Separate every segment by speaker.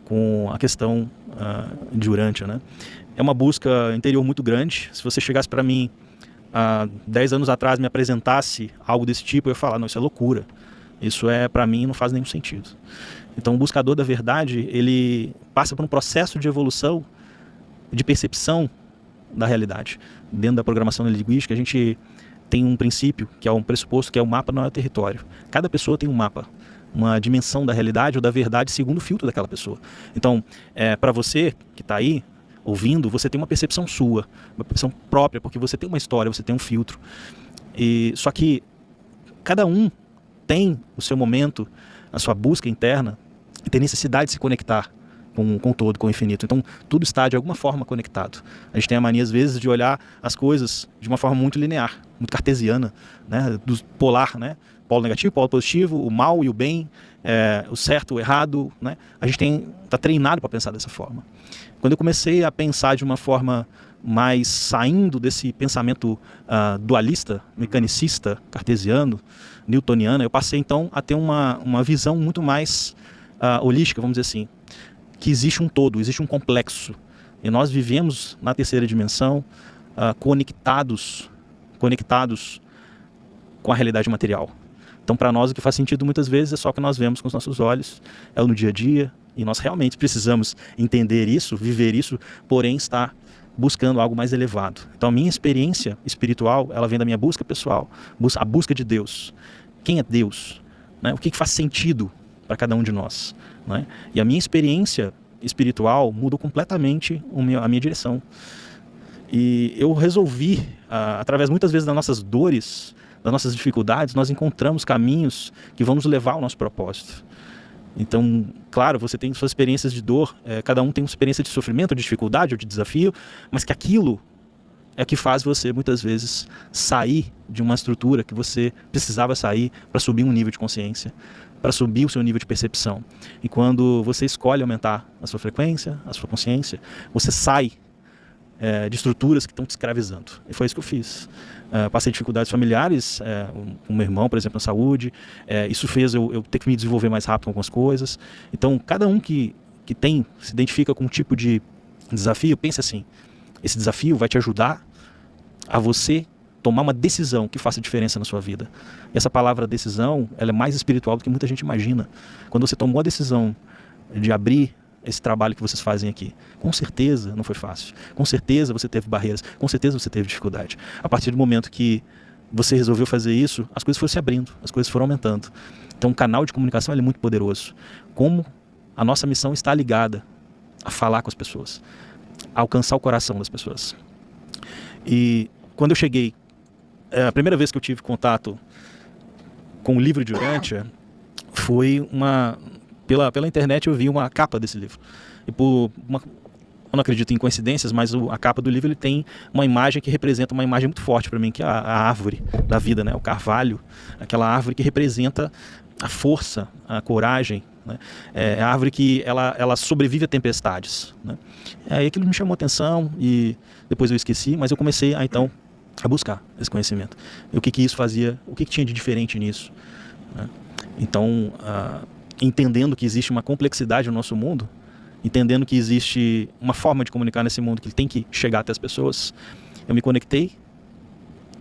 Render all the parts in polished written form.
Speaker 1: com a questão de Urântia, né? É uma busca interior muito grande. Se você chegasse para mim há 10 anos atrás, me apresentasse algo desse tipo, eu ia falar, não, isso é loucura. Isso para mim, não faz nenhum sentido. Então, o buscador da verdade, ele passa por um processo de evolução, de percepção da realidade. Dentro da programação linguística, a gente tem um princípio, que é um pressuposto, que é o mapa não é o território. Cada pessoa tem um mapa, uma dimensão da realidade ou da verdade segundo o filtro daquela pessoa. Então, para você que está aí ouvindo, você tem uma percepção sua, uma percepção própria, porque você tem uma história, você tem um filtro. Só que cada um tem o seu momento, a sua busca interna, e tem necessidade de se conectar com o todo, com o infinito. Então, tudo está de alguma forma conectado. A gente tem a mania, às vezes, de olhar as coisas de uma forma muito linear, muito cartesiana, né? Do polar, né? Polo negativo, polo positivo, o mal e o bem, o certo, o errado, né? A gente está treinado para pensar dessa forma. Quando eu comecei a pensar de uma forma mais saindo desse pensamento dualista, mecanicista, cartesiano, newtoniano, eu passei então a ter uma visão muito mais holística, vamos dizer assim, que existe um todo, existe um complexo. E nós vivemos na terceira dimensão conectados com a realidade material. Então, para nós, o que faz sentido muitas vezes é só o que nós vemos com os nossos olhos, é no dia a dia, e nós realmente precisamos entender isso, viver isso, porém estar buscando algo mais elevado. Então, a minha experiência espiritual, ela vem da minha busca pessoal, a busca de Deus. Quem é Deus? Né? O que faz sentido para cada um de nós? Né? E a minha experiência espiritual mudou completamente a minha direção. E eu resolvi, através muitas vezes das nossas dores, das nossas dificuldades, nós encontramos caminhos que vão nos levar ao nosso propósito. Então, claro, você tem suas experiências de dor, cada um tem uma experiência de sofrimento, de dificuldade ou de desafio, mas que aquilo é que faz você, muitas vezes, sair de uma estrutura que você precisava sair para subir um nível de consciência, para subir o seu nível de percepção. E quando você escolhe aumentar a sua frequência, a sua consciência, você sai de estruturas que estão te escravizando. E foi isso que eu fiz. Passei dificuldades familiares, com meu irmão, por exemplo, na saúde. Isso fez eu ter que me desenvolver mais rápido com algumas coisas. Então, cada um que se identifica com um tipo de desafio, pense assim, esse desafio vai te ajudar a você tomar uma decisão que faça diferença na sua vida. E essa palavra decisão, ela é mais espiritual do que muita gente imagina. Quando você tomou a decisão de abrir esse trabalho que vocês fazem aqui, com certeza não foi fácil. Com certeza você teve barreiras, com certeza você teve dificuldade. A partir do momento que você resolveu fazer isso, as coisas foram se abrindo, as coisas foram aumentando. Então o canal de comunicação é muito poderoso. Como a nossa missão está ligada a falar com as pessoas, a alcançar o coração das pessoas. E quando eu cheguei, a primeira vez que eu tive contato com o livro de Urântia foi pela internet. Eu vi uma capa desse livro. E eu não acredito em coincidências, mas a capa do livro ele tem uma imagem que representa uma imagem muito forte para mim, que é a árvore da vida, né? O carvalho, aquela árvore que representa a força, a coragem, né? É a árvore que ela sobrevive a tempestades, né? Aí aquilo me chamou a atenção e depois eu esqueci, mas eu comecei então a buscar esse conhecimento. E o que isso fazia, o que tinha de diferente nisso, né? Então, entendendo que existe uma complexidade no nosso mundo, entendendo que existe uma forma de comunicar nesse mundo que tem que chegar até as pessoas, eu me conectei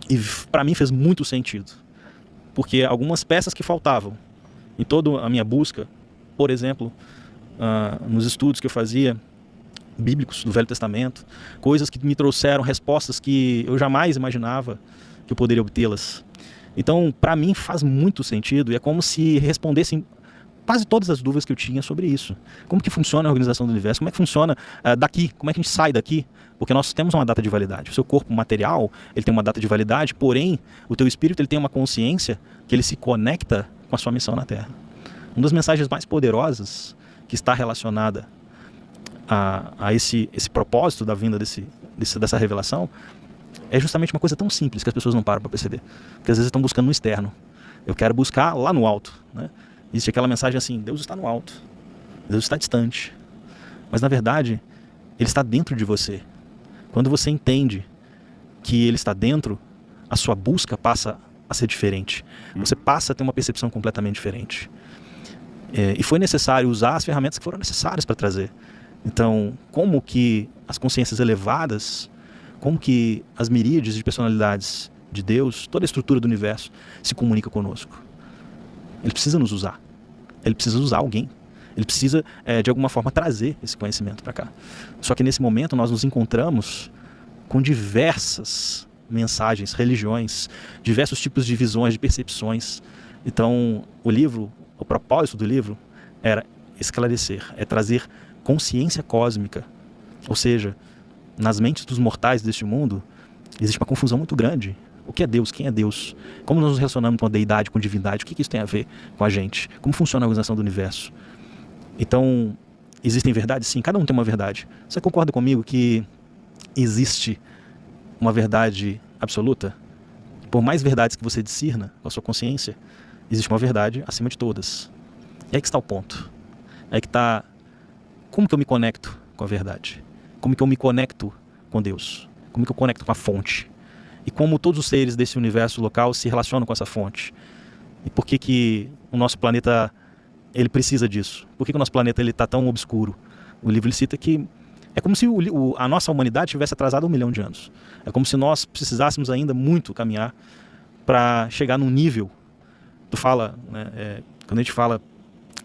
Speaker 1: e para mim fez muito sentido. Porque algumas peças que faltavam em toda a minha busca, por exemplo, nos estudos que eu fazia, bíblicos do Velho Testamento, coisas que me trouxeram respostas que eu jamais imaginava que eu poderia obtê-las. Então, para mim faz muito sentido e é como se respondessem quase todas as dúvidas que eu tinha sobre isso. Como que funciona a organização do universo? Como é que funciona daqui? Como é que a gente sai daqui? Porque nós temos uma data de validade. O seu corpo material, ele tem uma data de validade, porém, o teu espírito ele tem uma consciência que ele se conecta com a sua missão na Terra. Uma das mensagens mais poderosas que está relacionada a esse propósito da vinda dessa revelação é justamente uma coisa tão simples que as pessoas não param para perceber. Porque às vezes estão buscando no externo. Eu quero buscar lá no alto, né? Existe aquela mensagem assim, Deus está no alto, Deus está distante. Mas na verdade, Ele está dentro de você. Quando você entende que Ele está dentro, a sua busca passa a ser diferente. Você passa a ter uma percepção completamente diferente. E foi necessário usar as ferramentas que foram necessárias para trazer. Então, como que as consciências elevadas, como que as miríades de personalidades de Deus, toda a estrutura do universo se comunica conosco? Ele precisa nos usar. Ele precisa usar alguém. Ele precisa, de alguma forma, trazer esse conhecimento para cá. Só que nesse momento nós nos encontramos com diversas mensagens, religiões, diversos tipos de visões, de percepções. Então, o propósito do livro era esclarecer, é trazer consciência cósmica. Ou seja, nas mentes dos mortais deste mundo, existe uma confusão muito grande. O que é Deus? Quem é Deus? Como nós nos relacionamos com a deidade, com a divindade? O que isso tem a ver com a gente? Como funciona a organização do universo? Então, existem verdades? Sim, cada um tem uma verdade. Você concorda comigo que existe uma verdade absoluta? Por mais verdades que você discirna com a sua consciência, existe uma verdade acima de todas. E aí que está o ponto. É aí que está como que eu me conecto com a verdade? Como que eu me conecto com Deus? Como que eu conecto com a fonte? E como todos os seres desse universo local se relacionam com essa fonte? E por que o nosso planeta ele precisa disso? Por que o nosso planeta está tão obscuro? O livro ele cita que é como se a nossa humanidade tivesse atrasado 1 milhão de anos. É como se nós precisássemos ainda muito caminhar para chegar num nível. Tu fala, né, quando a gente fala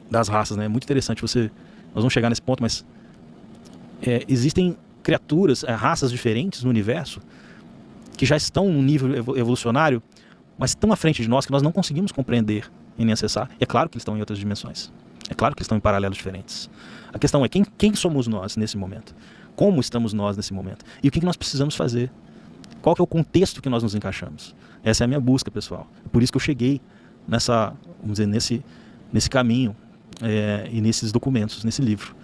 Speaker 1: das raças, né, é muito interessante. Nós vamos chegar nesse ponto, mas existem criaturas, raças diferentes no universo que já estão num nível evolucionário, mas tão à frente de nós que nós não conseguimos compreender e nem acessar. E é claro que eles estão em outras dimensões. É claro que eles estão em paralelos diferentes. A questão é quem somos nós nesse momento? Como estamos nós nesse momento? E o que nós precisamos fazer? Qual que é o contexto que nós nos encaixamos? Essa é a minha busca, pessoal. É por isso que eu cheguei vamos dizer, nesse caminho e nesses documentos, nesse livro.